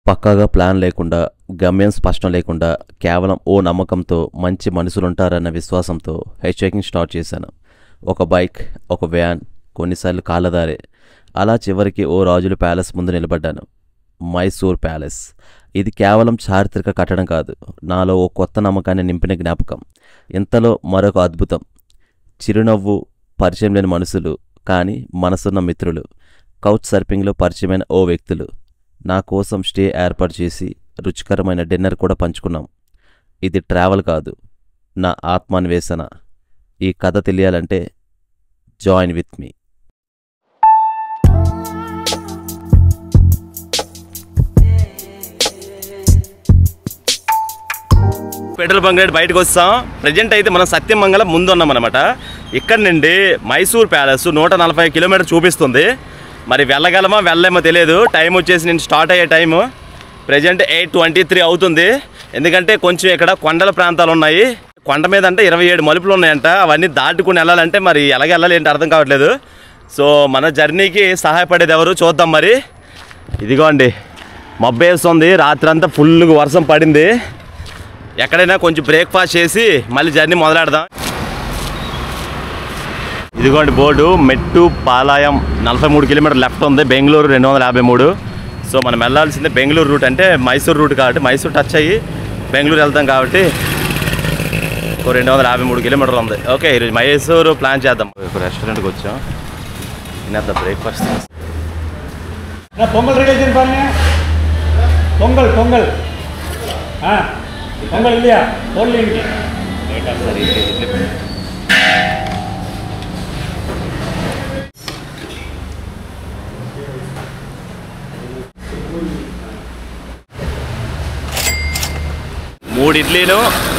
పక్కాగా ప్లాన్ లేకుండా, గమ్యం స్పష్టం లేకుండా, కేవలం ఓ నమ్మకంతో, మంచి మనుషులుంటారన్న విశ్వాసంతో హైజాకింగ్ స్టార్ట్ చేశాను. ఒక బైక్, ఒక వ్యాన్, కొన్నిసార్లు కాళ్ళదారే. అలా చివరికి ఓ రాజుల ప్యాలెస్ ముందు నిలబడ్డాను. మైసూర్ ప్యాలెస్. ఇది కేవలం చారిత్రక కట్టడం కాదు, నాలో ఓ కొత్త నమ్మకాన్ని నింపిన జ్ఞాపకం. ఇంతలో మరొక అద్భుతం. చిరునవ్వు, పరిచయం లేని మనుషులు, కానీ మనసున్న మిత్రులు. కౌచ్ సర్ఫింగ్లో పరిచయమైన ఓ వ్యక్తులు. నా కోసం స్టే ఏర్పాటు చేసి రుచికరమైన డిన్నర్ కూడా పంచుకున్నాం. ఇది ట్రావెల్ కాదు, నా ఆత్మాన్వేషణ. ఈ కథ తెలియాలంటే join with me. Petrol bunk నుండి బయటకు వస్తాం. ప్రజెంట్ అయితే మనం సత్యమంగళం ముందు ఉన్నామన్నమాట. ఇక్కడ నుండి మైసూర్ ప్యాలెస్ 140 కిలోమీటర్ చూపిస్తుంది. మరి వెళ్ళగలమా వెళ్ళలేమో తెలియదు. టైం వచ్చేసి నేను స్టార్ట్ అయ్యే టైము ప్రజెంట్ 8:23 అవుతుంది. ఎందుకంటే కొంచెం ఇక్కడ కొండల ప్రాంతాలు ఉన్నాయి. కొండ మీద అంటే 27 మలుపులు ఉన్నాయంట. అవన్నీ దాటుకుని వెళ్ళాలంటే మరి ఎలాగ వెళ్ళాలి ఏంటి అర్థం కావట్లేదు. సో మన జర్నీకి సహాయపడేది ఎవరు చూద్దాం. మరి ఇదిగోండి, మబ్బేస్తుంది. రాత్రి అంతా ఫుల్గా వర్షం పడింది. ఎక్కడైనా కొంచెం బ్రేక్ఫాస్ట్ చేసి మళ్ళీ జర్నీ మొదలెడదాం. ఇదిగోండి బోర్డు, మెట్టు పాలాయం 43 కిలోమీటర్ లెఫ్ట్ ఉంది. బెంగళూరు 253. సో మనం వెళ్ళాల్సిందే బెంగళూరు రూట్. అంటే మైసూర్ రూట్ కాబట్టి మైసూర్ టచ్ అయ్యి బెంగళూరు వెళ్తాం కాబట్టి 253 కిలోమీటర్లు ఉంది. ఓకే, ఈరోజు మైసూరు ప్లాన్ చేద్దాం. ఇప్పుడు రెస్టారెంట్కి వచ్చాం, తినేద్దాం బ్రేక్ఫాస్ట్. పొంగల్ రెడీ చేసి పారుங்க. పొంగల్ పొంగల్ పొంగల్ இல்லையா போடலீங்க. మూడు ఇడ్లీలు,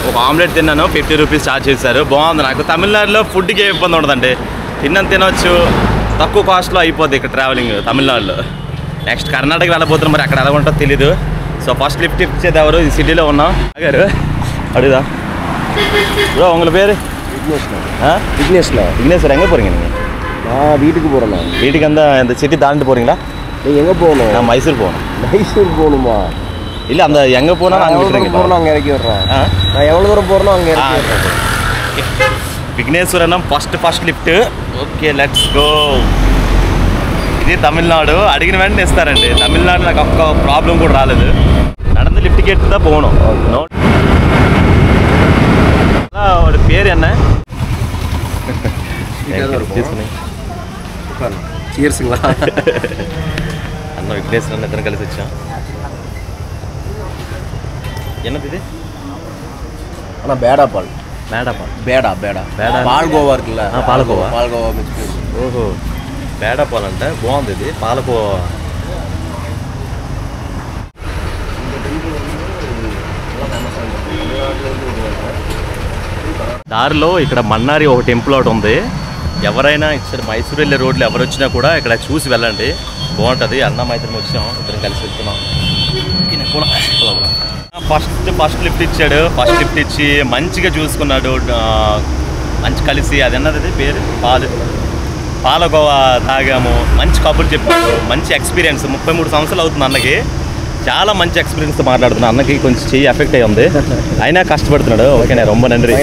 ఒక ఆమ్లెట్ తిన్నాను. 50 రూపీస్ ఛార్జ్ చేశారు. బాగుంది. నాకు తమిళనాడులో ఫుడ్కి ఏ ఇబ్బంది ఉండదండి. తినొచ్చు, తక్కువ కాస్ట్లో అయిపోద్ది ఇక్కడ ట్రావెలింగ్ తమిళనాడులో. నెక్స్ట్ కర్ణాటక వెళ్ళబోతున్నాం. మరి అక్కడ ఎలా ఉంటుందో తెలీదు. సో ఫస్ట్ లిఫ్ట్ ఇచ్చేది ఎవరు? ఈ సిటీలో ఉన్నాం. గారు అడుగుదా ப்ரோ உங்கள் பேர்? விக்னேஷ்ண்ணா. விக்னேஷ் எங்கே போகிறீங்க நீங்கள்? நான் வீட்டுக்கு போகிறேண்ணா. வீட்டுக்கு அந்த சிட்டி தாண்டிட்டு போகிறீங்களா? நீங்கள் எங்கே போகணும்? நான் மைசூர் போகணும். மைசூர் போகணுமா? இல்லை, அந்த எங்கே போனால் நான் எவ்வளோ தூரம் போகிறோம் அங்கே இறக்கி விட்றேன். நான் எவ்வளோ தூரம் போகிறனோ அங்கே இறக்கி விட்றேன். విఘ్నేశ్వరనం first lift. Okay, let's go. ఇది తమిళనాడు. అడిగిన వెంటనే ఇస్తారండి. తమిళనాడు నాకు ఒక్క ప్రాబ్లం కూడా రాలేదు. நடந்து லிஃப்ட் கேட்டு தான் போகணும். ஒரு பேர் என்ன? తీసుకుని చీర్స్ங்களா? అన్న విఘ్నేశ్వరన్ ఇద్దరం కలిసి వచ్చాం. என்னது இது? அண்ணா பேடா பால். பேடா పాల్గోవా இருக்குல்ல? పాల్గోవా మిక్స్. ఓహో, పేడా పాలు అంటే బాగుంది. ఇది పాలకోవా. దారిలో ఇక్కడ మన్నారి ఒక టెంపుల్ ఒకటి ఉంది. ఎవరైనా ఇక్కడ మైసూర్ వెళ్ళే రోడ్లు ఎవరు వచ్చినా కూడా ఇక్కడ చూసి వెళ్ళండి, బాగుంటుంది. అన్న మైత్రం వచ్చాం, ఇద్దరం కలిసి వెళ్తున్నాం. ఫస్ట్ లిఫ్ట్ ఇచ్చాడు. ఫస్ట్ లిఫ్ట్ ఇచ్చి మంచిగా చూసుకున్నాడు. మంచి కలిసి అది అన్నది పేరు పాలకోవా తాగాము. మంచి కబుర్లు చెప్పాడు. మంచి ఎక్స్పీరియన్స్. 33 సంవత్సరాలు అవుతుంది అన్నకి. చాలా మంచి ఎక్స్పీరియన్స్తో మాట్లాడుతున్నాను. అన్నకి కొంచెం చెయ్యి ఎఫెక్ట్ అయ్యి ఉంది, అయినా కష్టపడుతున్నాడు. ఓకేనా, ரொம்ப நன்றி.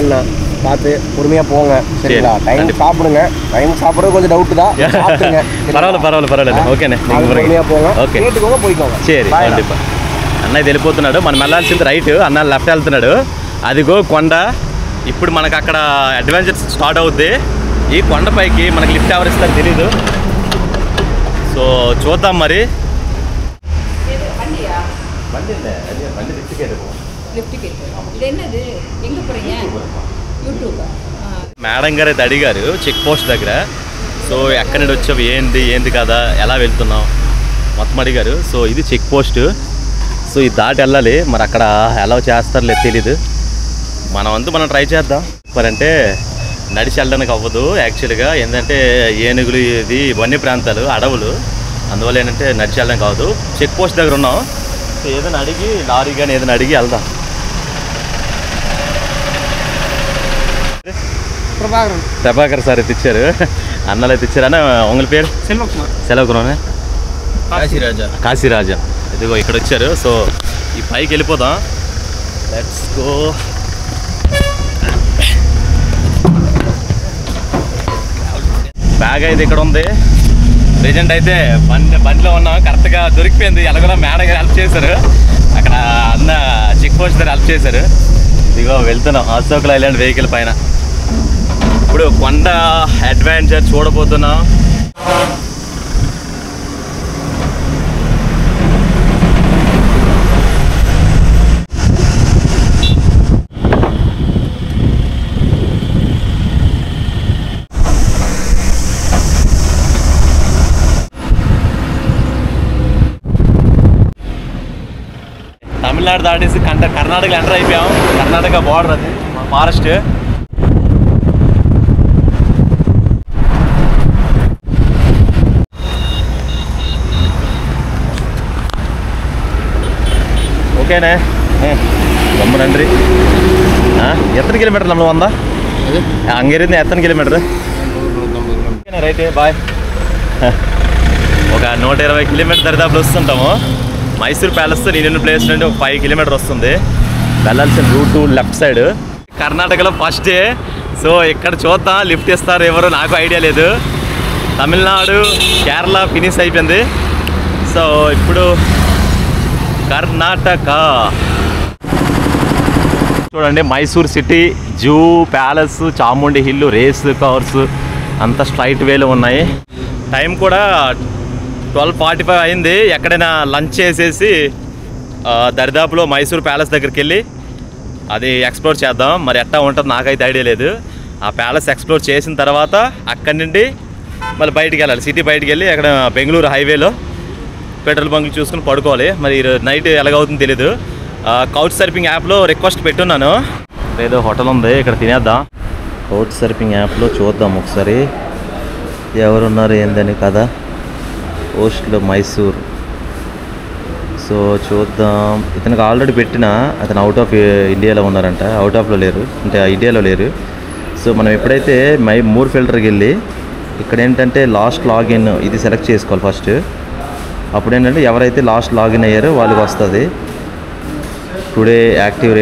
பார்த்து பொறுமையாக போங்க, சரிங்களா? டைம் சாப்பிடுங்க. டைம் சாப்பிட்றது கொஞ்சம் டவுட்டு தான். పర్వాలేదు. ఓకేనే, பொறுமையாக போங்க. ఓకే, கேட்டுக்கோங்க, போய்க்கோங்க. సరే. కండిపా. అన్నయ్య వెళ్ళిపోతున్నాడు. మనం వెళ్ళాల్సింది రైట్, అన్న లెఫ్ట్ వెళ్తున్నాడు. అదిగో కొండ. ఇప్పుడు మనకు అక్కడ అడ్వెంచర్స్ స్టార్ట్ అవుద్ది. ఈ కొండపైకి మనకి లిఫ్ట్ ఎవరు ఇస్తారో తెలీదు. సో చూద్దాం మరి. మేడం గారు అయితే అడిగారు చెక్ పోస్ట్ దగ్గర. సో ఎక్కడి నుండి వచ్చావు, ఏంది కదా, ఎలా వెళ్తున్నావు మొత్తం అడిగారు. సో ఇది చెక్ పోస్ట్. సో ఇది దాటి వెళ్ళాలి. మరి అక్కడ ఎలా చేస్తారో లేదు తెలీదు. మనం ట్రై చేద్దాం. మరి అంటే నడిచి వెళ్ళడానికి అవ్వదు యాక్చువల్గా. ఏంటంటే ఏనుగులు, ఇది వన్య ప్రాంతాలు, అడవులు. అందువల్ల ఏంటంటే నడిచి వెళ్ళడానికి అవ్వదు. చెక్ పోస్ట్ దగ్గర ఉన్నాం. సో ఏదైనా అడిగి, లారీ కానీ ఏదైనా అడిగి వెళ్దాం. ప్రభాకర్ సార్ అయితే ఇచ్చారు, అన్నలు అయితే ఇచ్చారు. అన్న ఉంగల పేరు? సెల్వకుమార్. కాశీరాజా. ఇదిగో ఇక్కడ వచ్చారు. సో ఈ పైకి వెళ్ళిపోదాం. Let's go. బ్యాగ్ అయితే ఇక్కడ ఉంది. ప్రెజెంట్ అయితే బండిలో ఉన్నాం. కరెక్ట్గా దొరికిపోయింది. ఎలాగో మేడం గారు హెల్ప్ చేశారు. అక్కడ అన్న చెక్ పోస్ట్ దగ్గర హెల్ప్ చేశారు. ఇదిగో వెళ్తున్నాం అశోక్ ఐలాండ్ వెహికల్ పైన. ఇప్పుడు కొండ అడ్వెంచర్ చూడబోతున్నాం. తమిళనాడు దాటేసి కర్ణాటకలో ఎంటర్ అయిపోయాం. కర్ణాటక బార్డర్ అది ఫారెస్ట్. ఓకేనే ரொம்ப நன்றி. எத்தனை கிலோமீட்டர் நம்ம வந்தா அங்கேருந்து எத்தனை கிலோமீటర్? Right bye. ఒక 120 కిలోమీటర్ దరిదాపులు వస్తుంటాము. మైసూర్ ప్యాలెస్ నేను ప్లేస్ నుండి ఒక 5 కిలోమీటర్ వస్తుంది. వెళ్ళాల్సిన రూట్ లెఫ్ట్ సైడ్. కర్ణాటకలో ఫస్ట్ డే. సో ఇక్కడ చూద్దాం లిఫ్ట్ ఇస్తారు ఎవరు నాకు ఐడియా లేదు. తమిళనాడు కేరళ ఫినిష్ అయిపోయింది. సో ఇప్పుడు కర్ణాటక చూడండి. Mysore city, zoo, palace, Chamundi hill, race cars అంతా స్ట్రైట్ వేలో ఉన్నాయి. టైం కూడా 12:45 అయింది. ఎక్కడైనా లంచ్ చేసేసి దరిదాపులో మైసూర్ ప్యాలెస్ దగ్గరికి వెళ్ళి అది ఎక్స్ప్లోర్ చేద్దాం. మరి ఎట్టా ఉంటుంది నాకైతే ఐడియా లేదు. ఆ ప్యాలెస్ ఎక్స్ప్లోర్ చేసిన తర్వాత అక్కడి నుండి మళ్ళీ బయటికి వెళ్ళాలి. సిటీ బయటికి వెళ్ళి అక్కడ బెంగళూరు హైవేలో పెట్రోల్ బంకులు చూసుకుని పడుకోవాలి. మరి నైట్ ఎలాగవుతుందో తెలీదు. కౌచ్ సర్ఫింగ్ యాప్లో రిక్వెస్ట్ పెట్టున్నాను. ఏదో హోటల్ ఉంది ఇక్కడ తినేద్దాం. కౌచ్ సర్ఫింగ్ యాప్లో చూద్దాం ఒకసారి ఎవరున్నారు ఏందని కదా. పోస్ట్లో మైసూర్. సో చూద్దాం. ఇతనికి ఆల్రెడీ పెట్టిన అతను అవుట్ ఆఫ్ ఇండియాలో ఉన్నారంట. అవుట్ ఆఫ్లో లేరు, అంటే ఇండియాలో లేరు. సో మనం ఎప్పుడైతే మూర్ ఫిల్టర్కి వెళ్ళి ఇక్కడ ఏంటంటే లాస్ట్ లాగిన్ ఇది సెలెక్ట్ చేసుకోవాలి ఫస్ట్. అప్పుడు ఏంటంటే ఎవరైతే లాస్ట్ లాగిన్ అయ్యారో వాళ్ళకి వస్తుంది. టుడే యాక్టివ్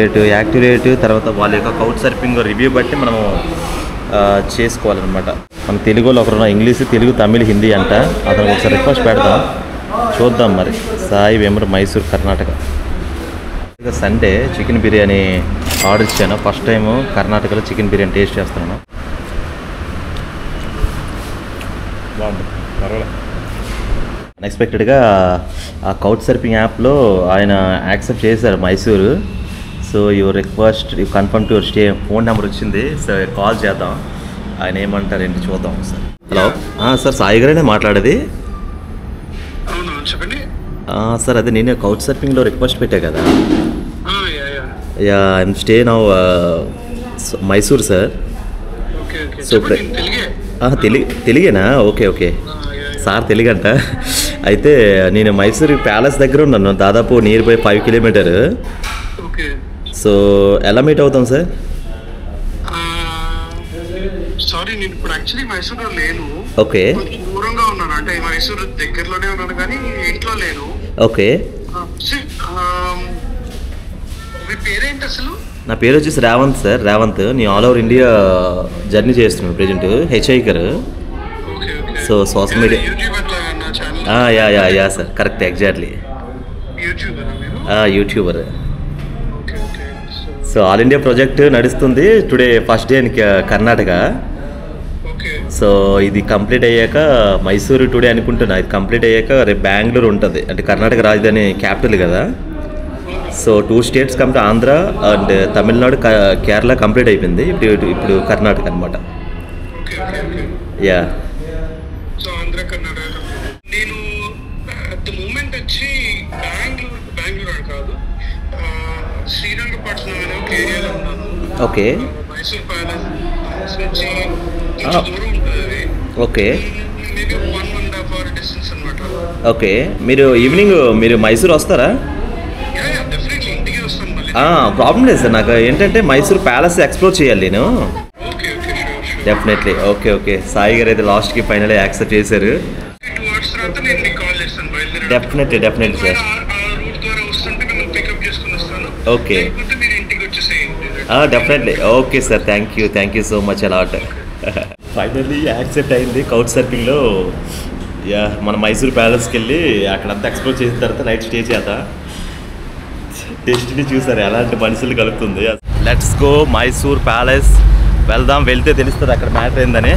రేటు తర్వాత వాళ్ళ యొక్క కౌచ్ సర్ఫింగ్ రివ్యూ బట్టి మనము చేసుకోవాలన్నమాట. మన తెలుగులో ఒకరు ఇంగ్లీష్, తెలుగు, తమిళ్, హిందీ అంట. అతనికి ఒకసారి రిక్వెస్ట్ పెడదాం. చూద్దాం మరి. Sai Vemur, Mysore, Karnataka. Sunday chicken biryani order ఇచ్చాను. ఫస్ట్ టైం కర్ణాటకలో చికెన్ బిర్యానీ టేస్ట్ చేస్తున్నాను. బాగుంది, పర్వాలేదు. అన్ఎక్స్పెక్టెడ్గా ఆ కౌచ్ సర్ఫింగ్ యాప్లో ఆయన యాక్సెప్ట్ చేశారు Mysuru. So your request you confirm to your stay phone number వచ్చింది. సో కాల్ చేద్దాం. ఆయన ఏమంటారు ఏంటి చూద్దాం సార్. హలో సార్, సాయి గారేనే మాట్లాడేది. చెప్పండి సార్. అదే నేను కౌచ్ సర్ఫింగ్లో రిక్వెస్ట్ పెట్టా కదా. I'm stay now Mysore sir. So తెలుగేనా? ఓకే. సార్ తెలుగంట. అయితే నేను మైసూర్ ప్యాలెస్ దగ్గర ఉన్నాను. దాదాపు నియర్ బై 5 కిలోమీటర్. సో ఎలా మీట్ అవుతాం సార్? సారీ, నేను ఇప్పుడు యాక్చువల్లీ మైసూర్లో లేను. ఓకే. దూరంగా ఉన్నాను, అంటే మైసూర్ దగ్గరలోనే ఉన్నాను కానీ ఇంట్లో లేను. ఓకే. మీ పేరేంటి అసలు? నా పేరు వచ్చేసి రేవంత్ సార్. రేవంత్. నేను ఆల్ ఓవర్ ఇండియా జర్నీ చేస్తున్నాను present. Hiker. So social media yeah sir, correct, exactly youtuber. So all India project నడుస్తుంది. Today first day in Karnataka. So ఇది కంప్లీట్ అయ్యాక మైసూరు టుడే అనుకుంటున్నా. ఇది కంప్లీట్ అయ్యాక రేపు బెంగళూరు ఉంటుంది, అంటే కర్ణాటక రాజధాని క్యాపిటల్ కదా. So 2 states complete, Andhra and Tamil Nadu, Kerala complete అయిపోయింది. ఇప్పుడు కర్ణాటక అనమాట. యా. నేను అట్ ద మూమెంట్ వచ్చి బెంగళూరు కాదు, శ్రీరంగపట్నం అనే ఒక ఏరియాలో ఉన్నాను. ఓకే. మైసూర్ ప్యాలెస్ నుంచి దూరం ఉంటుంది. ఓకే. మేబీ 1.5 hour డిస్టెన్స్ అనమాట. ఓకే. మీరు ఈవినింగ్ మీరు మైసూర్ వస్తారా? డెఫినెట్లీ ఇంటికి వస్తాను మళ్ళీ. ప్రాబ్లం లేదు సార్. నాకు ఏంటంటే మైసూర్ ప్యాలెస్ ఎక్స్ప్లోర్ చేయాలి నేను. డెఫినెట్లీ. ఓకే. సాయి గారు అయితే లాస్ట్కి ఫైనల్ యాక్సెప్ట్ చేశారు. తర్వాత నేను మీకు కాల్ చేస్తాను. Definitely sir. ఓకే లేకపోతే మీరు ఇంటికి వచ్చేసేయండి. Definitely okay sir, thank you so much a lot. Finally accept అయింది కౌచ్ సర్ఫింగ్లో. యా మన మైసూర్ ప్యాలెస్కి వెళ్ళి అక్కడంతా ఎక్స్ప్లోర్ చేసిన తర్వాత నైట్ స్టే చేద్దాం. డెస్టినీ చూసారు ఎలాంటి మనుషులు కలుపుతుంది. లెట్స్ గో మైసూర్ ప్యాలెస్ వెళ్దాం, వెళ్తే తెలుస్తుంది అక్కడ మ్యాటర్ ఏందని.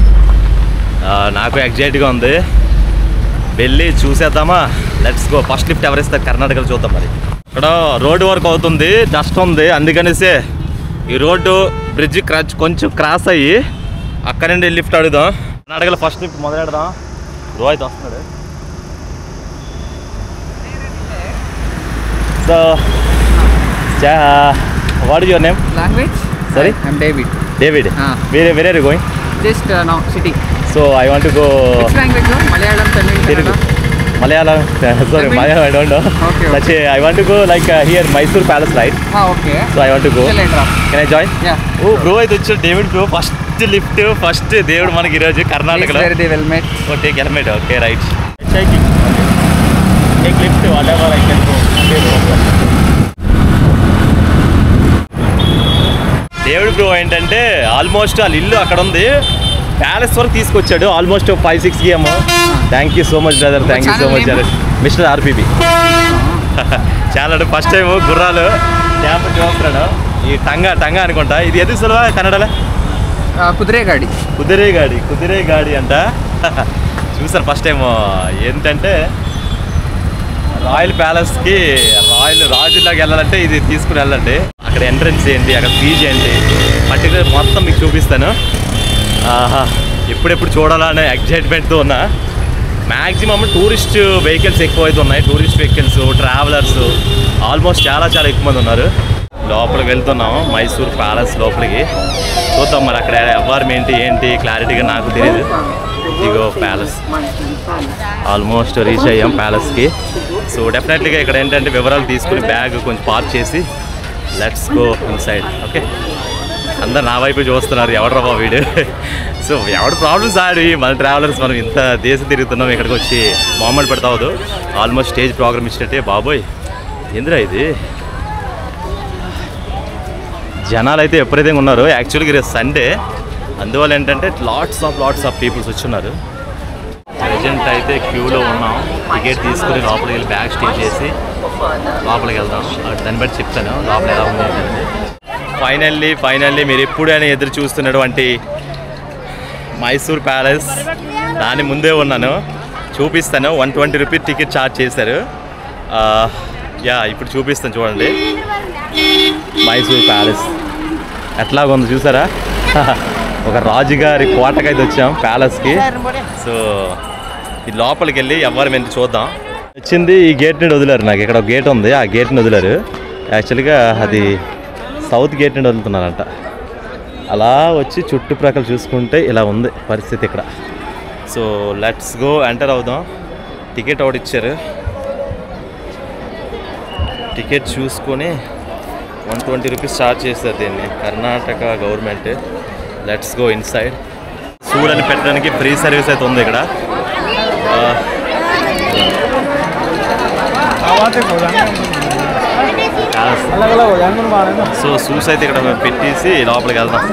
నాకు ఎగ్జైట్గా ఉంది, వెళ్ళి చూసేద్దామా. Let's go. ఫస్ట్ లిఫ్ట్ ఎవరిస్తారు కర్ణాటకలో చూద్దాం. మరి ఇక్కడ రోడ్డు వర్క్ అవుతుంది, డస్ట్ ఉంది, అందుకనేసే ఈ రోడ్డు బ్రిడ్జ్ కొంచెం క్రాస్ అయ్యి అక్కడ నుండి లిఫ్ట్ అడుగుదాం. కర్ణాటకలో ఫస్ట్ లిఫ్ట్ మొదలెడదాం. రోహిత్ వస్తున్నాడు. So what is your name? Language? Sorry? I'm David. David. Where are you going? Just now, city. So I want to go. Which language? No? Malayalam, Tamil, Telugu. Kannada? Malayalam. Sorry, Tamil? Malayalam I don't know. Okay, Such I want to go like here Mysore Palace, right? Okay. So I want to go. Till later on. Can I join? Yeah. Oh bro, ఇది వచ్చి David bro. First lift first దేవుడు మనకి ఈరోజు Please కర్ణాటకలో. wear the helmet. Oh, take helmet. Okay, right. Checking. Take lift, whatever I can go. దేవుడు bro ఏంటంటే almost వాళ్ళ ఇల్లు అక్కడ ఉంది, ప్యాలెస్ వరకు తీసుకొచ్చాడు. Almost 5-6 game. Thank you so much brother, thank you so much brother. Mister ఆర్పీబీ. చాలా first time గుర్రాలు క్యాంప్ చూస్తున్నాడు. ఈ టంగా అనుకుంటా. ఇది ఎదుగు సులభ కన్నడలో కుదిరే గాడి అంట. చూసారు ఫస్ట్ టైం. ఏంటంటే రాయల్ ప్యాలెస్కి రాజులాగా వెళ్ళాలంటే ఇది తీసుకుని వెళ్ళండి. అక్కడ ఎంట్రన్స్ ఏంటి, అక్కడ ఫీజు ఏంటి, పర్టికులర్ మొత్తం మీకు చూపిస్తాను. ఎప్పుడెప్పుడు చూడాలనే ఎగ్జైట్మెంట్తో ఉన్నా. మ్యాక్సిమం టూరిస్ట్ వెహికల్స్ ఎక్కువ అయితే ఉన్నాయి. టూరిస్ట్ వెహికల్స్, ట్రావెలర్స్ ఆల్మోస్ట్ చాలా ఎక్కువ మంది ఉన్నారు. లోపలికి వెళ్తున్నాం మైసూర్ ప్యాలెస్ లోపలికి. చూద్దాం మరి అక్కడ ఎవరు ఏంటి క్లారిటీగా నాకు తెలియదు. ఇదిగో ప్యాలెస్, ఆల్మోస్ట్ రీచ్ అయ్యాం ప్యాలెస్కి. సో డెఫినెట్లీగా ఇక్కడ ఏంటంటే వివరాలు తీసుకుని బ్యాగ్ కొంచెం పార్క్ చేసి లెట్స్ గో ఇన్సైడ్. ఓకే, అందరు నా వైపు చూస్తున్నారు, ఎవరు రా వీడు. సో ఎవడు ప్రాబ్లమ్స్ ఆడి మన ట్రావెలర్స్ మనం ఇంత దేశం తిరుగుతున్నాం, ఇక్కడికి వచ్చి మామూలు పెడతావద్దు. ఆల్మోస్ట్ స్టేజ్ ప్రోగ్రామ్ ఇచ్చినట్టే. బాబోయ్ ఏందిరా ఇది, జనాలు అయితే ఎప్పుడైతే ఉన్నారు. యాక్చువల్గా రేపు సండే, అందువల్ల ఏంటంటే లాట్స్ ఆఫ్ పీపుల్స్ వచ్చున్నారు. ప్రజెంట్ అయితే క్యూలో ఉన్నాం. టికెట్ తీసుకుని లోపలికి వెళ్ళి బ్యాగ్ స్టే చేసి లోపలికి వెళ్దాం. దాన్ని బట్టి చెప్తాను లోపల ఎలా ఉంది అనేది. ఫైనల్లీ మీరు ఎప్పుడైనా ఎదురు చూస్తున్నటువంటి మైసూర్ ప్యాలెస్ దాని ముందే ఉన్నాను, చూపిస్తాను. 120 రూపీస్ టికెట్ ఛార్జ్ చేశారు. ఇప్పుడు చూపిస్తాను చూడండి. మైసూర్ ప్యాలెస్ ఎట్లాగుంది చూసారా. ఒక రాజుగారి కోటకైతే వచ్చాం ప్యాలెస్కి. సో ఈ లోపలికి వెళ్ళి ఎవరు మేము చూద్దాం. వచ్చింది ఈ గేట్ నుండి వదిలేరు. నాకు ఇక్కడ ఒక గేట్ ఉంది, ఆ గేట్ నుండి వదిలేరు. యాక్చువల్గా అది సౌత్ గేట్ నుండి వదులుతున్నారంట. అలా వచ్చి చుట్టుప్రక్కల చూసుకుంటే ఇలా ఉంది పరిస్థితి ఇక్కడ. సో లెట్స్ గో, ఎంటర్ అవుదాం. టికెట్ ఒకటి ఇచ్చారు, టికెట్ చూసుకొని 120 రూపీస్ ఛార్జ్ చేస్తారు దీన్ని, Karnataka government. Let's go inside. చూడని పెట్టడానికి ఫ్రీ సర్వీస్ అయితే ఉంది ఇక్కడ. సో షూస్ అయితే ఇక్కడ పెట్టేసి లోపలికి వెళ్దాం.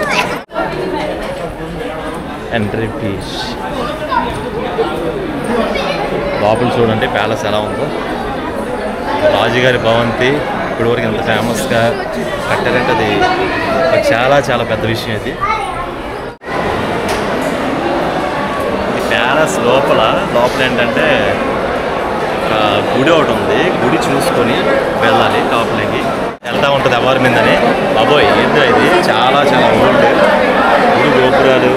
Entry fees. లోపల చూడండి ప్యాలెస్ ఎలా ఉందో. రాజుగారి భవంతి ఇప్పటివరకు ఎంత ఫేమస్గా కట్టారంటే అది చాలా పెద్ద విషయం. ఇది ప్యాలెస్ లోపల ఏంటంటే ఒక గుడి ఒకటి ఉంది. గుడి చూసుకొని వెళ్ళాలి లోపలికి. వెళ్తూ ఉంటుంది ఎవరి మీదని. బాబోయ్ ఏంటో ఇది చాలా ఓల్డ్ గుడి గోపురాలు.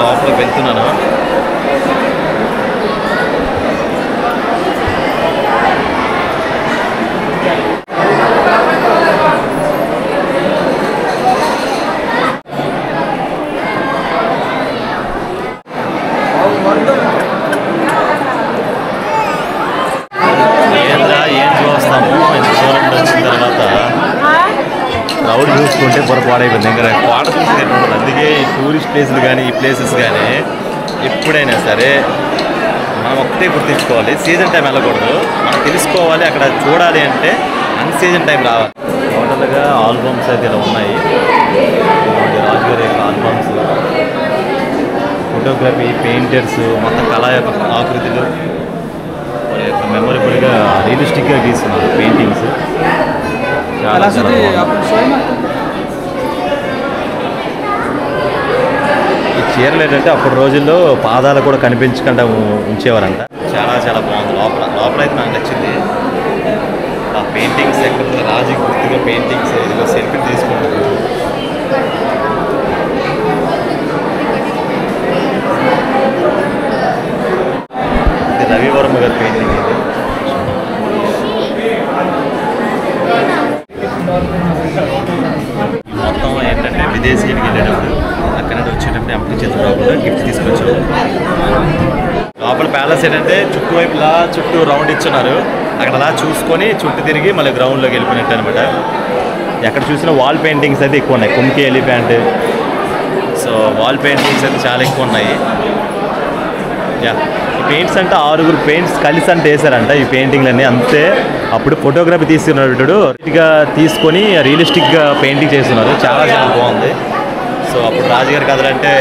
లోపలికి వెళ్తున్నాను. క్రౌడ్ చూసుకుంటే పొరపాడైపోయింది. ఇంకా కోట చూస్తే అందుకే ఈ టూరిస్ట్ ప్లేసులు కానీ ఈ ప్లేసెస్ కానీ ఎప్పుడైనా సరే మనం ఒక్కటే గుర్తించుకోవాలి, సీజన్ టైం వెళ్ళకూడదు. మనం తెలుసుకోవాలి అక్కడ చూడాలి అంటే అన్ సీజన్ టైం రావాలి. టోటల్గా ఆల్బమ్స్ అయితే ఇలా ఉన్నాయి. రాజుగారి యొక్క ఆల్బమ్స్, ఫోటోగ్రఫీ, పెయింటర్స్, మొత్తం కళ యొక్క ఆకృతులు వారి యొక్క మెమొరబుల్గా రియలిస్టిక్గా గీస్తున్నారు పెయింటింగ్స్. చాలా ఈ చీరలు ఏంటంటే అప్పటి రోజుల్లో పాదాలు కూడా కనిపించకుండా ఉంచేవారంట. చాలా చాలా బాగుంది. లోపల అయితే నాకు నచ్చింది ఆ పెయింటింగ్స్. ఎక్కడ రాజు గుర్తుగా పెయింటింగ్స్ ఇదిగో సెల్ఫీ తీసుకుంటారు. ఇది రవివర్మ గారి పెయింటింగ్. ఇది మొత్తం ఏంటంటే విదేశీయుడికి వెళ్ళేటప్పుడు అక్కడ నుండి వచ్చేటప్పుడు ఎంపీ చేతులు రాకుండా గిఫ్ట్ తీసుకొచ్చారు. లోపల ప్యాలెస్ ఏంటంటే చుట్టువైపులా చుట్టూ రౌండ్ ఇచ్చున్నారు. అక్కడ అలా చూసుకొని చుట్టూ తిరిగి మళ్ళీ గ్రౌండ్లోకి వెళ్ళిపోయినట్టు అనమాట. ఎక్కడ చూసినా వాల్ పెయింటింగ్స్ అయితే ఎక్కువ ఉన్నాయి. Kumki elephant, so wall paintings అయితే చాలా ఎక్కువ ఉన్నాయి. ఈ పెయింట్స్ అంటే 6 పెయింట్స్ కలిసి అంటే వేసారంట ఈ పెయింటింగ్లన్నీ. అంతే అప్పుడు ఫోటోగ్రఫీ తీసుకున్నాడు ఇటుగా తీసుకొని రియలిస్టిక్గా పెయింటింగ్ చేస్తున్నారు. చాలా చాలా బాగుంది. సో అప్పుడు రాజుగారి కథలు అంటే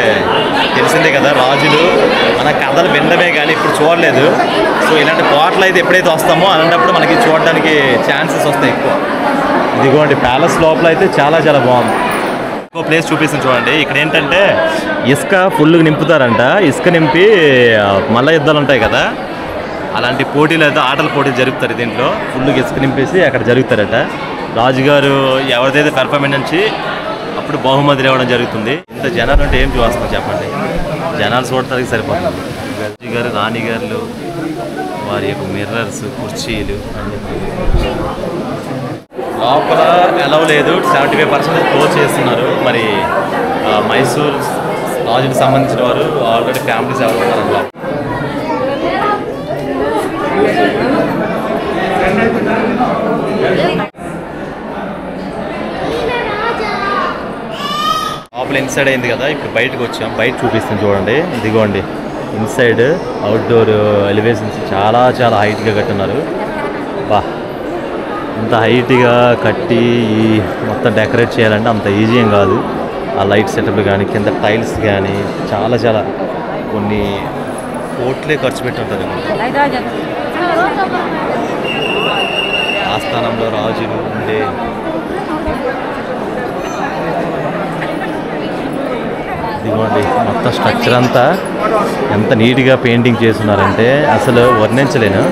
తెలిసిందే కదా, రాజులు మన కథలు వినడమే కానీ ఇప్పుడు చూడలేదు. సో ఇలాంటి కోటలు అయితే ఎప్పుడైతే వస్తామో అలాంటప్పుడు మనకి చూడడానికి ఛాన్సెస్ వస్తాయి ఎక్కువ. ఇదిగోండి ప్యాలెస్ లోపల అయితే చాలా చాలా బాగుంది. ఇంకో ప్లేస్ చూపిస్తుంది చూడండి. ఇక్కడ ఏంటంటే ఇసుక ఫుల్గా నింపుతారంట. ఇసుక నింపి మల్ల యుద్ధాలు ఉంటాయి కదా, అలాంటి పోటీలు అయితే ఆటల పోటీలు జరుపుతారు. దీంట్లో ఫుల్గా ఇసుక నింపేసి అక్కడ జరుగుతారట. రాజుగారు ఎవరిదైతే పెర్ఫార్మెన్స్ నుంచి అప్పుడు బహుమతులు ఇవ్వడం జరుగుతుంది. ఇంత జనాలు అంటే ఏం చూస్తాం చెప్పండి, జనాలు చూడటానికి సరిపోతుంది. రాజుగారు రాణిగారులు వారి యొక్క మిర్రర్స్, కుర్చీలు అన్నీ లోపల ఎలవ్ లేదు. 75% క్లోజ్ చేస్తున్నారు. మరి మైసూర్ రాజుకి సంబంధించిన వారు ఆల్రెడీ ఫ్యామిలీస్ ఎవరు ఉన్నారు. లోపల ఇన్సైడ్ అయింది కదా, ఇప్పుడు బయటకు వచ్చాం. బయట చూపిస్తాం చూడండి. ఇదిగోండి ఇన్సైడ్ అవుట్డోర్ ఎలివేషన్స్ చాలా చాలా హైట్గా కట్టున్నారు. బా, ఇంత హైట్గా కట్టి ఈ మొత్తం డెకరేట్ చేయాలంటే అంత ఈజీ ఏం కాదు. ఆ లైట్ సెటప్లు కానీ కింద టైల్స్ కానీ చాలా చాలా కొన్ని కోట్లే ఖర్చు పెట్టి ఉంటారు. ఆస్థానంలో రాజులు ఉండే ఇదిగోండి మొత్తం స్ట్రక్చర్ అంతా ఎంత నీట్గా పెయింటింగ్ చేస్తున్నారంటే అసలు వర్ణించలేను.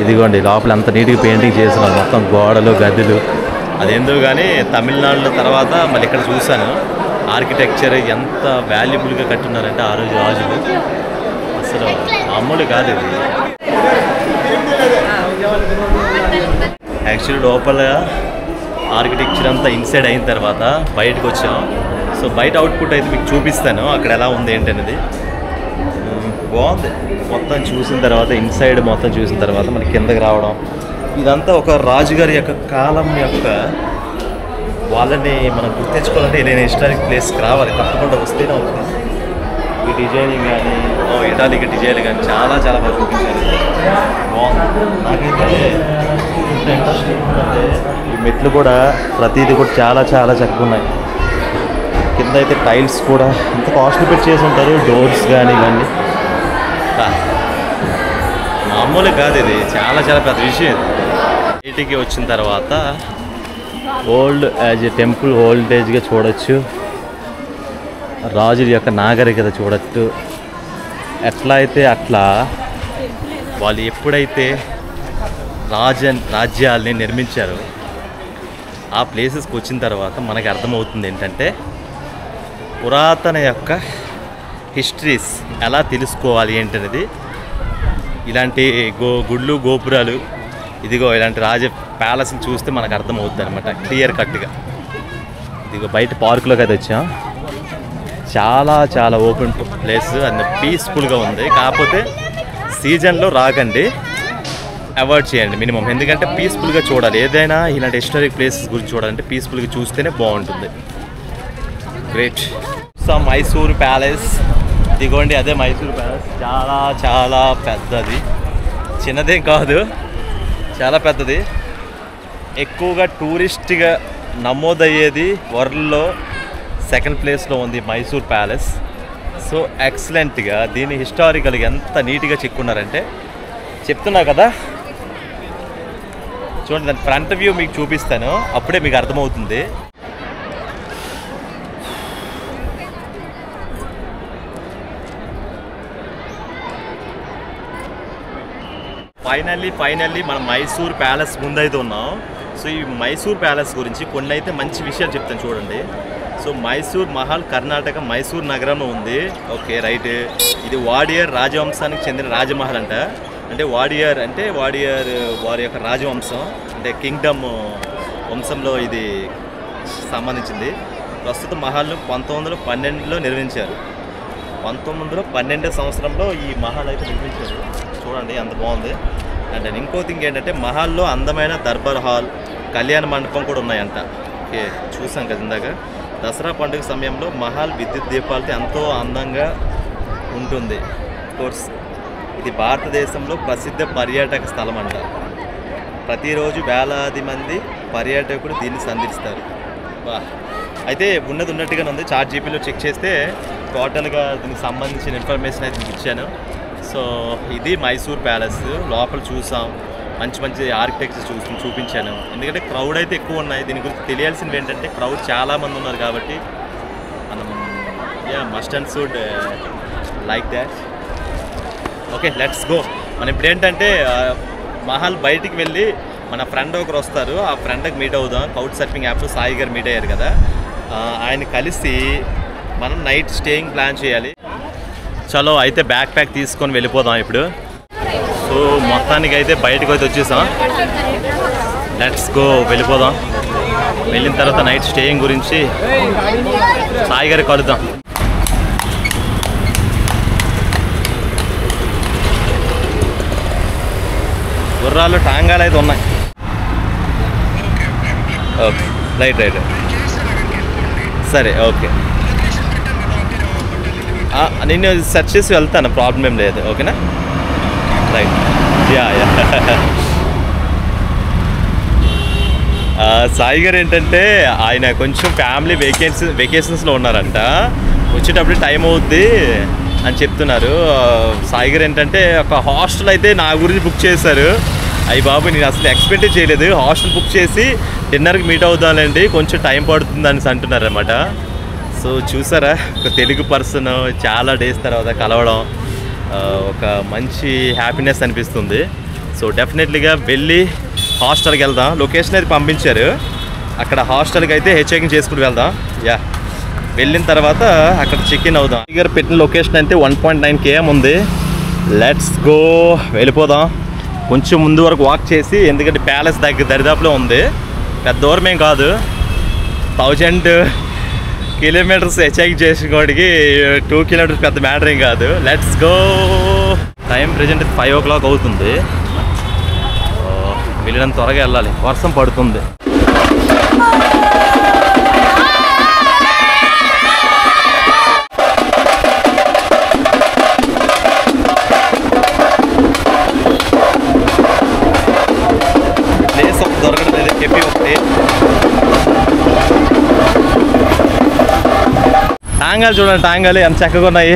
ఇదిగోండి లోపల ఎంత నీట్గా పెయింటింగ్ చేస్తున్నారు. మొత్తం గోడలు, గదులు. అదేందో కానీ తమిళనాడులో తర్వాత మళ్ళీ ఇక్కడ చూశాను ఆర్కిటెక్చర్ ఎంత వాల్యుబుల్గా కట్టున్నారంటే ఆ రోజు రాజులు. అసలు మామూలు కాదు ఇది. యాక్చువల్లీ లోపల ఆర్కిటెక్చర్ అంతా ఇన్సైడ్ అయిన తర్వాత బయటకు వచ్చాం. సో బయట అవుట్పుట్ అయితే మీకు చూపిస్తాను అక్కడ ఎలా ఉంది ఏంటనేది. బాగుంది. మొత్తం చూసిన తర్వాత ఇన్సైడ్ మొత్తం చూసిన తర్వాత మనకి కిందకి రావడం ఇదంతా ఒక రాజుగారి యొక్క కాలం యొక్క వాళ్ళని మనం గుర్తించుకోవాలంటే ఏదైనా హిస్టారిక్ ప్లేస్కి రావాలి, తప్పకుండా వస్తేనే అవుతుంది. ఈ డిజైనింగ్ కానీ ఇటాలిక్ డిజైన్ కానీ చాలా చాలా బాగా చూపించారు. బాగుంది. నాకైతే ఇంత ఇంట్రెస్టింగ్ ఉందంటే ఈ మెట్లు కూడా ప్రతిదీ కూడా చాలా చాలా చక్కగా ఉన్నాయి. కింద అయితే టైల్స్ కూడా ఎంత కాస్ట్లీ పెట్టి చేసి ఉంటారు. డోర్స్ కానీ ఇవన్నీ మామూలు కాదు, ఇది చాలా చాలా పెద్ద విషయం. ఇంటికి వచ్చిన తర్వాత ఓల్డ్ యాజ్ ఎ టెంపుల్ ఓల్డేజ్గా చూడొచ్చు. రాజుల యొక్క నాగరికత చూడొచ్చు. ఎట్లా అయితే అట్లా వాళ్ళు ఎప్పుడైతే రాజ్యాల్ని నిర్మించారో ఆ ప్లేసెస్కి వచ్చిన తర్వాత మనకి అర్థమవుతుంది ఏంటంటే పురాతన యొక్క హిస్టరీస్ ఎలా తెలుసుకోవాలి ఏంటనేది. ఇలాంటి గుళ్ళు, గోపురాలు, ఇదిగో ఇలాంటి ప్యాలెస్ని చూస్తే మనకు అర్థమవుతుంది అనమాట క్లియర్ కట్గా. ఇదిగో బయట పార్కులోకి అయితే వచ్చాం. చాలా చాలా ఓపెన్ ప్లేస్, అది పీస్ఫుల్గా ఉంది. కాకపోతే సీజన్లో రాకండి, అవాయిడ్ చేయండి మినిమం. ఎందుకంటే పీస్ఫుల్గా చూడాలి. ఏదైనా ఇలాంటి హిస్టారిక్ ప్లేసెస్ గురించి చూడాలంటే పీస్ఫుల్గా చూస్తేనే బాగుంటుంది. గ్రేట్. సో మైసూర్ ప్యాలెస్ ఇదిగోండి, అదే మైసూర్ ప్యాలెస్. చాలా చాలా పెద్దది, చిన్నదేం కాదు, చాలా పెద్దది. ఎక్కువగా టూరిస్ట్గా నమోదయ్యేది వరల్డ్లో సెకండ్ ప్లేస్లో ఉంది మైసూర్ ప్యాలెస్. సో ఎక్సలెంట్గా దీన్ని హిస్టారికల్గా ఎంత నీట్గా చెక్కున్నారంటే చెప్తున్నా కదా. చూడండి, దాని ఫ్రంట్ వ్యూ మీకు చూపిస్తాను, అప్పుడే మీకు అర్థమవుతుంది. ఫైనల్లీ మనం మైసూర్ ప్యాలెస్ ముందైతే ఉన్నాం. సో ఈ మైసూర్ ప్యాలెస్ గురించి కొన్ని అయితే మంచి విషయాలు చెప్తాను చూడండి. సో మైసూర్ మహల్ కర్ణాటక మైసూర్ నగరంలో ఉంది. Okay right. ఇది వాడియర్ రాజవంశానికి చెందిన రాజమహల్ అంట. అంటే వాడియర్ అంటే వారి యొక్క రాజవంశం, అంటే కింగ్డమ్ వంశంలో ఇది సంబంధించింది. ప్రస్తుత మహల్ను 1912లో నిర్మించారు. 1912 సంవత్సరంలో ఈ మహల్ అయితే నిర్మించారు. చూడండి ఎంత బాగుంది. అండ్ ఇంకో థింగ్ ఏంటంటే మహల్లో అందమైన దర్బార్ హాల్, కళ్యాణ మండపం కూడా ఉన్నాయంట. ఓకే చూసాం కదా ఇందాక. దసరా పండుగ సమయంలో మహల్ విద్యుత్ దీపాలతో ఎంతో అందంగా ఉంటుంది. కోర్స్ ఇది భారతదేశంలో ప్రసిద్ధ పర్యాటక స్థలం అంట. ప్రతిరోజు వేలాది మంది పర్యాటకులు దీన్ని సందర్శిస్తారు. అయితే ఉన్నట్టుగానే ఉంది. చాట్ జీపీలో చెక్ చేస్తే టోటల్గా దీనికి సంబంధించిన ఇన్ఫర్మేషన్ అయితే మీకు ఇచ్చాను. సో ఇది మైసూర్ ప్యాలెస్. లోపల చూసాం, మంచి ఆర్కిటెక్చర్ చూపించాను. ఎందుకంటే క్రౌడ్ అయితే ఎక్కువ ఉన్నాయి. దీని గురించి తెలియాల్సింది ఏంటంటే క్రౌడ్ చాలామంది ఉన్నారు కాబట్టి మనం must and should like that. Okay let's go. మనం ఇప్పుడు ఏంటంటే మహల్ బయటికి వెళ్ళి మన ఫ్రెండ్ ఒకరు వస్తారు, ఆ ఫ్రెండ్కి మీట్ అవుదాం. కౌచ్ సర్ఫింగ్ యాప్లో సాయి గారు మీట్ అయ్యారు కదా, ఆయన కలిసి మనం నైట్ స్టేయింగ్ ప్లాన్ చేయాలి. చలో అయితే బ్యాక్ ప్యాక్ తీసుకొని వెళ్ళిపోదాం ఇప్పుడు. సో మొత్తానికి అయితే బయటకు అయితే వచ్చేసాం. లెట్స్ గో, వెళ్ళిపోదాం. వెళ్ళిన తర్వాత నైట్ స్టేయింగ్ గురించి సాయి గారికి కలుద్దాం. గుర్రాలు టాంగాలు అయితే ఉన్నాయి. ఓకే రైట్ సరే ఓకే. నేను సెర్చ్ చేసి వెళ్తాను, ప్రాబ్లం ఏం లేదు. ఓకేనా రైట్. యా సాయి గారు ఏంటంటే ఆయన కొంచెం ఫ్యామిలీ వెకేషన్స్లో ఉన్నారంట. వచ్చేటప్పుడు టైం అవుద్ది అని చెప్తున్నారు. సాయి గారు ఏంటంటే ఒక హాస్టల్ అయితే నా గురించి బుక్ చేశారు. అయ్యి బాబు నేను అసలు ఎక్స్పెక్ట్ చేయలేదు. హాస్టల్ బుక్ చేసి డిన్నర్కి మీట్ అవుదామండి, కొంచెం టైం పడుతుంది అని అంటున్నారు అన్నమాట. సో చూసారా, ఒక తెలుగు పర్సన్ చాలా డేస్ తర్వాత కలవడం ఒక మంచి హ్యాపీనెస్ అనిపిస్తుంది. సో డెఫినెట్లీగా వెళ్ళి హాస్టల్కి వెళ్దాం. లొకేషన్ అయితే పంపించారు, అక్కడ హాస్టల్కి అయితే చెకింగ్ చేసుకుని వెళ్దాం. యా వెళ్ళిన తర్వాత అక్కడ చెక్ఇన్ అవుదాం. దగ్గర పెట్టిన లొకేషన్ అయితే 1.9 km ఉంది. లెట్స్ గో, వెళ్ళిపోదాం. కొంచెం ముందు వరకు వాక్ చేసి, ఎందుకంటే ప్యాలెస్ దరిదాపులో ఉంది, పెద్ద దూరమేం కాదు. 1000 kilometers చెక్ చేసుకోవడానికి 2 kilometers పెద్ద మ్యాటర్ ఏం కాదు. Let's go. Time present 5 o'clock అవుతుంది. వెళ్ళడం త్వరగా వెళ్ళాలి, వర్షం పడుతుంది. ప్లేస్ ఒకటి దొరకట్లేదు, చెప్పి ఒకటి. టాంగాలు చూడండి, టాంగాలు ఎంత చక్కగా ఉన్నాయి.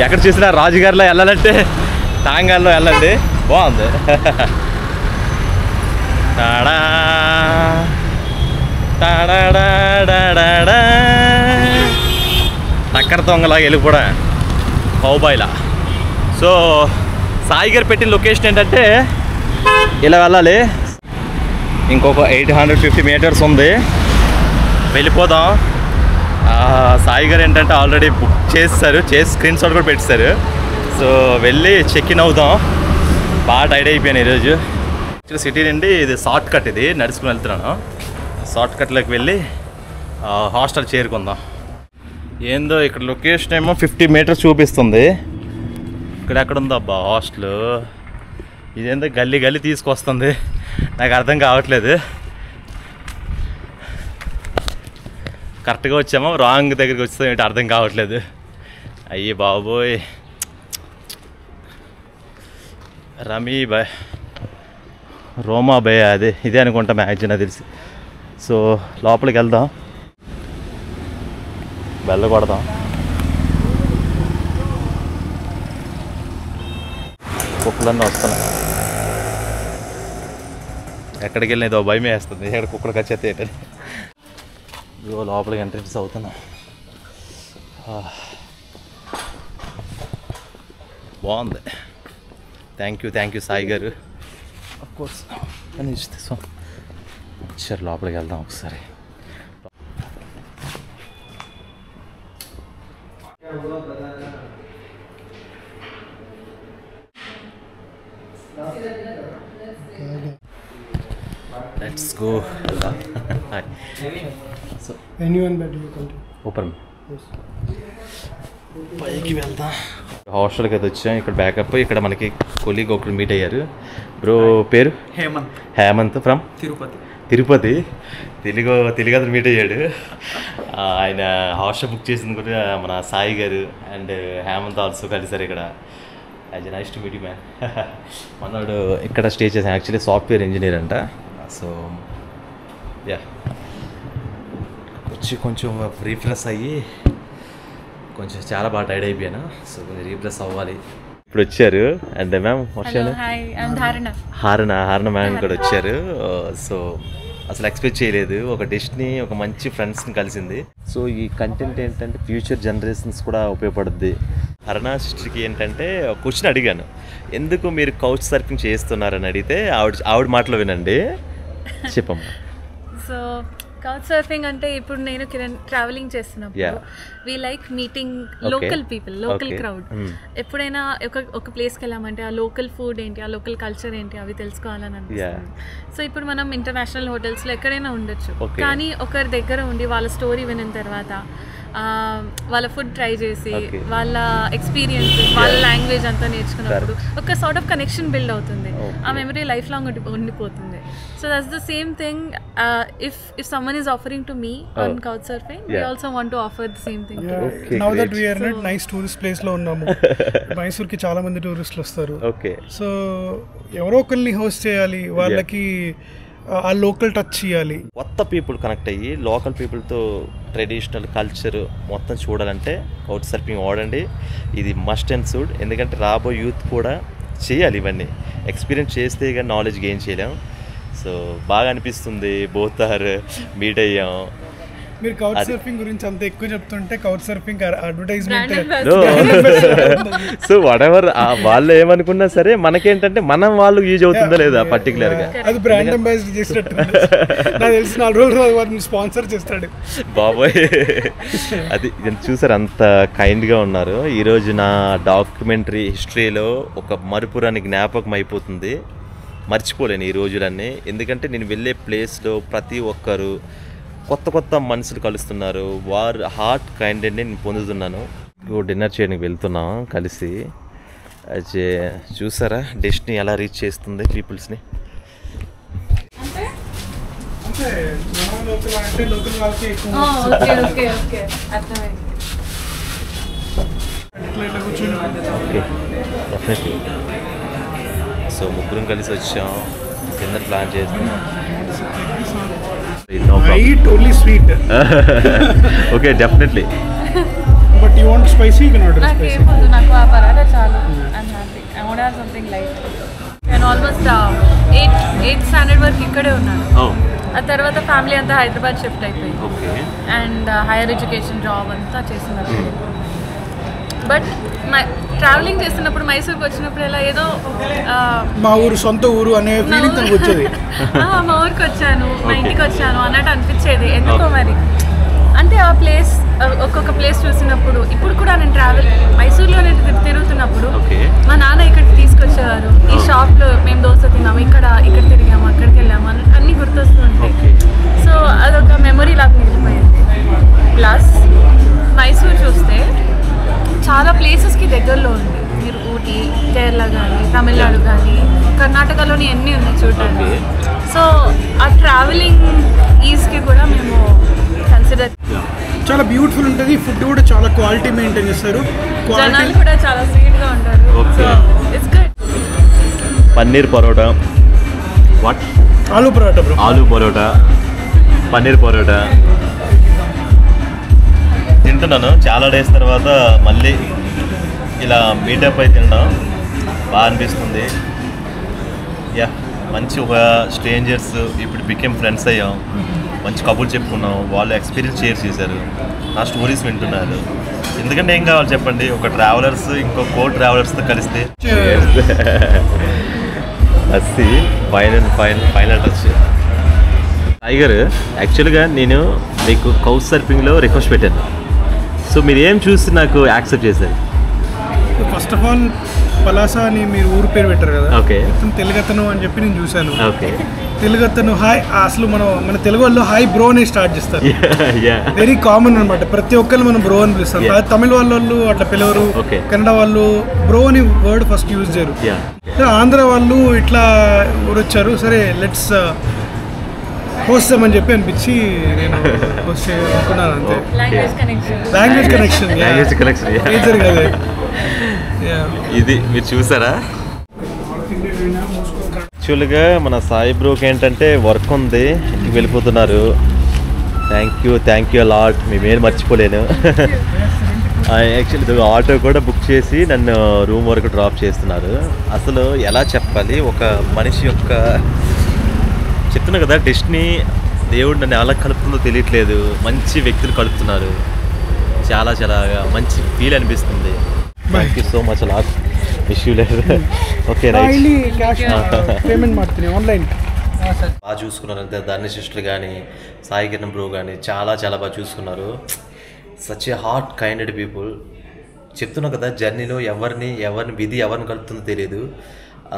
ఎక్కడ చూసినా రాజుగారిలో వెళ్ళాలంటే టాంగాల్లో వెళ్ళండి, బాగుంది. టక్కర దొంగలాగా వెళ్ళిపోవడం కౌబాయ్లా. సో సాయి గారు పెట్టిన లొకేషన్ ఏంటంటే ఇలా వెళ్ళాలి. ఇంకొక 850 meters ఉంది, వెళ్ళిపోదాం. సాయి గారు ఏంటంటే ఆల్రెడీ బుక్ చేస్తారు, స్క్రీన్ షాట్ కూడా పెట్టేశారు. సో వెళ్ళి చెక్ఇన్ అవుదాం. బాగా టైడ్ అయిపోయాను ఈరోజు. యాక్చువల్లీ సిటీ నుండి ఇది షార్ట్ కట్, ఇది నడుచుకుని వెళ్తున్నాను. షార్ట్ కట్లోకి వెళ్ళి హాస్టల్ చేరుకుందాం. ఏందో ఇక్కడ లొకేషన్ ఏమో 50 meters చూపిస్తుంది. ఇక్కడ ఎక్కడ ఉందబ్బా హాస్టల్? ఇదేందో గల్లీ గల్లీ తీసుకొస్తుంది, నాకు అర్థం కావట్లేదు. కరెక్ట్గా వచ్చామో రాంగ్ దగ్గరికి వచ్చాం ఏంటి అర్థం కావట్లేదు. అయ్యి బాబోయ్, రమీ బాయ్, రోమా బాయ్, అదే ఇదే అనుకుంటా మ్యాక్సిమం నాకు తెలిసి. సో లోపలికి వెళ్దాం, వెళ్ళకూడదాం. కుక్కలన్నీ వస్తున్నాయి, ఎక్కడికి వెళ్ళిన ఏదో భయం వేస్తుంది, ఎక్కడ కుక్కలు కచ్చేస్తే ఏంటని. ఇదిగో లోపలికి ఎంట్రెన్స్ అవుతున్నా. బాగుంది. థ్యాంక్ యూ సాయి గారు. అఫ్కోర్స్ అని ఇస్తాం. వచ్చారు, లోపలికి వెళ్దాం ఒకసారి. Let's go. సో ఓపెన్ పైకి వెళ్దాం. హాస్టల్కి అయితే వచ్చాం. ఇక్కడ బ్యాకప్, ఇక్కడ మనకి కొలీగ్ ఒకరు మీట్ అయ్యారు. బ్రో పేరు హేమంత్ ఫ్రమ్ తిరుపతి. తెలుగు అతను మీట్ అయ్యాడు. ఆయన హాస్టల్ బుక్ చేసింది కూడా మన సాయి గారు అండ్ హేమంత్ ఆల్సో కలిసారు ఇక్కడ. As nice to meet you man. మనోడు ఇక్కడ స్టే చేసాను, యాక్చువల్లీ సాఫ్ట్వేర్ ఇంజనీర్ అంట. సో యా, వచ్చి కొంచెం రీఫ్రెష్ అయ్యి కొంచెం చాలా బాగా టైర్డ్ అయిపోయాను. సో కొంచెం రీఫ్రెష్ అవ్వాలి. ఇప్పుడు వచ్చారు అండ్ మ్యామ్ వచ్చాను, హారణ మ్యామ్ కూడా వచ్చారు. సో అసలు ఎక్స్పెక్ట్ చేయలేదు, ఒక డెస్టినీ ఒక మంచి ఫ్రెండ్స్ని కలిసింది. సో ఈ కంటెంట్ ఏంటంటే ఫ్యూచర్ జనరేషన్స్ కూడా ఉపయోగపడుద్ది. హరణ సిస్టర్కి ఏంటంటే క్వశ్చన్ అడిగాను, ఎందుకు మీరు కౌచ్ సర్ఫింగ్ చేస్తున్నారని అడిగితే ఆవిడ మాటలో వినండి, చెప్పమ్మా. సో కౌచ్ సర్ఫింగ్ అంటే ఇప్పుడు నేను కిరణ్ ట్రావెలింగ్ చేస్తున్నప్పుడు we like meeting local people, local crowd. ఎప్పుడైనా ఒక ప్లేస్కి వెళ్ళామంటే ఆ లోకల్ ఫుడ్ ఏంటి, ఆ లోకల్ కల్చర్ ఏంటి అవి తెలుసుకోవాలని అనిపిస్తుంది. సో ఇప్పుడు మనం ఇంటర్నేషనల్ హోటల్స్లో ఎక్కడైనా ఉండొచ్చు, కానీ ఒకరి దగ్గర ఉండి వాళ్ళ స్టోరీ వినిన తర్వాత వాళ్ళ ఫుడ్ ట్రై చేసి వాళ్ళ ఎక్స్పీరియన్స్ వాళ్ళ లాంగ్వేజ్ అంతా నేర్చుకున్నప్పుడు ఒక సార్ట్ ఆఫ్ కనెక్షన్ బిల్డ్ అవుతుంది. ఆ మెమరీ లైఫ్ లాంగ్ ఉండిపోతుంది. So that's the same thing. If someone is offering to me on couchsurfing, we also want to offer the same thing. Now that we are in a nice tourist place లో ఉన్నాము, మైసూర్ కి చాలా మంది టూరిస్టులు వస్తారు. So ఎవరో ఒకరిని host చేయాలి, వాళ్ళకి ఆ లోకల్ టచ్ చేయాలి. కొత్త పీపుల్ కనెక్ట్ అయ్యి లోకల్ పీపుల్తో ట్రెడిషనల్ కల్చర్ మొత్తం చూడాలంటే కౌచ్ సర్ఫింగ్ వాడండి. ఇది మస్ట్ అండ్ షుడ్. ఎందుకంటే రాబోయే యూత్ కూడా చేయాలి ఇవన్నీ. ఎక్స్పీరియన్స్ చేస్తే కానీ నాలెడ్జ్ గెయిన్ చేయలేం. సో బాగా అనిపిస్తుంది, బోత్ ఆర్ మీట్ అయ్యాం. మీరు కౌచ్ సర్ఫింగ్ గురించి అంత ఎక్కువ చెప్తుంటే couch surfing advertisement. So what ever వాళ్ళు ఏమనుకున్నా సరే మనకేంటంటే మనం వాళ్ళు యూజ్ అవుతుందో లేదా పర్టికులర్ గా అది బ్రాండ్ అంబాసిడర్ చేసినట్టు నాకు తెలిసి 4 రోజులు స్పాన్సర్ చేస్తాడు బాబోయ్. అది చూసారు, అంత కైండ్గా ఉన్నారు. ఈరోజు నా డాక్యుమెంటరీ హిస్టరీలో ఒక మరుపురాని జ్ఞాపకం అయిపోతుంది. మర్చిపోలేను ఈ రోజులన్నీ. ఎందుకంటే నేను వెళ్ళే ప్లేస్లో ప్రతి ఒక్కరు కొత్త మనుషులు కలుస్తున్నారు. వారు హార్ట్ కైండ్ నేను పొందుతున్నాను. డిన్నర్ చేయడానికి వెళ్తున్నాం కలిసి. అయితే చూసారా డెస్టినీ ఎలా రీచ్ చేస్తుంది పీపుల్స్ని. డెఫినెట్లీ. సో ముగ్గురం కలిసి వచ్చాం, డిన్నర్ ప్లాన్ చేస్తున్నాం. only sweet. Okay, definitely. But you want spicy? You can order spicy. నాకు ఆ పరాటా చాలు. I'm happy. I want to have something light. నేను ఆల్మోస్ట్ 8th స్టాండర్డ్ వరకు ఇక్కడే ఉన్నాను. ఆ తర్వాత ఫ్యామిలీ అంతా హైదరాబాద్ షిఫ్ట్ అయిపోయింది. అండ్ హైయర్ ఎడ్యుకేషన్ జాబ్ అంతా చేస్తున్నారు. బట్ ట్రావెలింగ్ చేస్తున్నప్పుడు మైసూర్కి వచ్చినప్పుడు ఎలా ఏదో మా ఊరు సొంత ఊరు అనే ఫీలింగ్ వచ్చేది. మా ఊరికి వచ్చాను, మా ఇంటికి వచ్చాను అన్నట్టు అనిపించేది. ఎందుకో మరి అంటే ఆ ప్లేస్, ఒక్కొక్క ప్లేస్ చూసినప్పుడు ఇప్పుడు కూడా నేను మైసూర్లో నేను తిరుగుతున్నప్పుడు మా నాన్న ఇక్కడికి తీసుకొచ్చేవారు. ఈ షాప్లో మేము దోశ తిన్నాము, ఇక్కడ తిరిగాము, అక్కడికి వెళ్ళాము అన్నీ గుర్తొస్తూ ఉంటాయి. సో అదొక మెమొరీ లాగా మిగిలిపోయింది. ప్లస్ మైసూర్ చూస్తే చాలా ప్లేసెస్కి దగ్గరలో ఉంది. మీరు ఊటీ, కేరళ కానీ, తమిళనాడు కానీ, కర్ణాటకలోని ఎన్ని ఉన్నాయి చూడడానికి. సో ఆ ట్రావెలింగ్ ఈజ్కి కూడా మేము కన్సిడర్. చాలా బ్యూటిఫుల్ ఉంటుంది, ఫుడ్ కూడా చాలా క్వాలిటీ మెయింటైన్ చేస్తారు, జనాలు కూడా చాలా స్వీట్గా ఉంటారు. So it's good. Paneer paratha, what aloo paratha bro, aloo paratha, paneer paratha తింటున్నాను. చాలా డేస్ తర్వాత మళ్ళీ ఇలా మీటప్ అయి తినడం బాగా అనిపిస్తుంది. యా, మంచి ఒక స్ట్రేంజర్స్ ఇప్పుడు బికెమ్ ఫ్రెండ్స్ అయ్యాం, మంచి కబుర్లు చెప్పుకున్నాం, వాళ్ళు ఎక్స్పీరియన్స్ షేర్ చేశారు, నా స్టోరీస్ వింటున్నారు. ఎందుకంటే ఏం కావాలి చెప్పండి, ఒక ట్రావెలర్స్ ఇంకో ట్రావెలర్స్తో కలిస్తే అది ఫైనల్ టచ్. టైగర్, యాక్చువల్గా నేను మీకు కౌచ్ సర్ఫింగ్లో రిక్వెస్ట్ పెట్టాను. సో మీరు ఏం చూసి నాకు యాక్సెప్ట్ చేశారు? ఫస్ట్ ఆఫ్ ఆల్ పలాస అని మీరు ఊరు పేరు పెట్టారు కదా, ఓకే, తెలుగతను అని చెప్పి నేను చూశాను. ఓకే, తెలుగతను హాయ్, అసలు మన తెలుగు వాళ్ళు హాయ్ బ్రో అని స్టార్ట్ చేస్తారు. వెరీ కామన్ అనమాట, ప్రతి ఒక్కరు మనం బ్రో అని పిలుస్తారు. తమిళ వాళ్ళు అట్లా పిలవరు, కన్నడ వాళ్ళు బ్రో అని వర్డ్ ఫస్ట్ యూజ్ చేయరు. ఆంధ్ర వాళ్ళు ఇట్లా ఊరొచ్చారు, సరే లెట్స్ హోస్ట్ అని చెప్పి అనిపించి నేను హోస్ట్ చేయాలనుకున్నాను అంతే. లాంగ్వేజ్ కనెక్షన్ మేజర్ కదా ఇది. మీరు చూసారా? యాక్చువల్గా మన సాయి బ్రోకి ఏంటంటే వర్క్ ఉంది, ఇంటికి వెళ్ళిపోతున్నారు. థ్యాంక్ యూ లాట్, మేమేం మర్చిపోలేను. యాక్చువల్లీ ఆటో కూడా బుక్ చేసి నన్ను రూమ్ వరకు డ్రాప్ చేస్తున్నారు. అసలు ఎలా చెప్పాలి, ఒక మనిషి యొక్క చెప్తున్నా కదా, డెస్టినీ దేవుడు నన్ను ఎలా కలుపుతుందో తెలియట్లేదు. మంచి వ్యక్తులు కలుపుతున్నారు, చాలా చాలా మంచి ఫీల్ అనిపిస్తుంది. Thank you so much lot, wish you లేదు. ఓకే, పేమెంట్ ಮಾಡ್ತೀನಿ ఆన్లైన్. బాగా చూసుకున్నారు అంతే. ధర్ని సిస్టర్ కానీ సాయి కిరణ్ బ్రో కానీ చాలా బాగా చూసుకున్నారు. Such a heart kinded people. చెప్తున్నా కదా, జర్నీలో ఎవరిని విధి ఎవరిని కలుపుతుందో తెలియదు,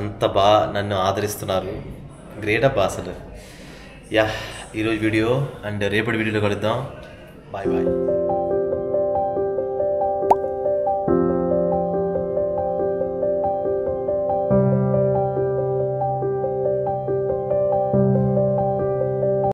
అంత బాగా నన్ను ఆదరిస్తున్నారు. గ్రేట్ అబ్బా అసలు. యా, ఈరోజు వీడియో అండ్ రేపటి వీడియోలో కలుద్దాం. బాయ్.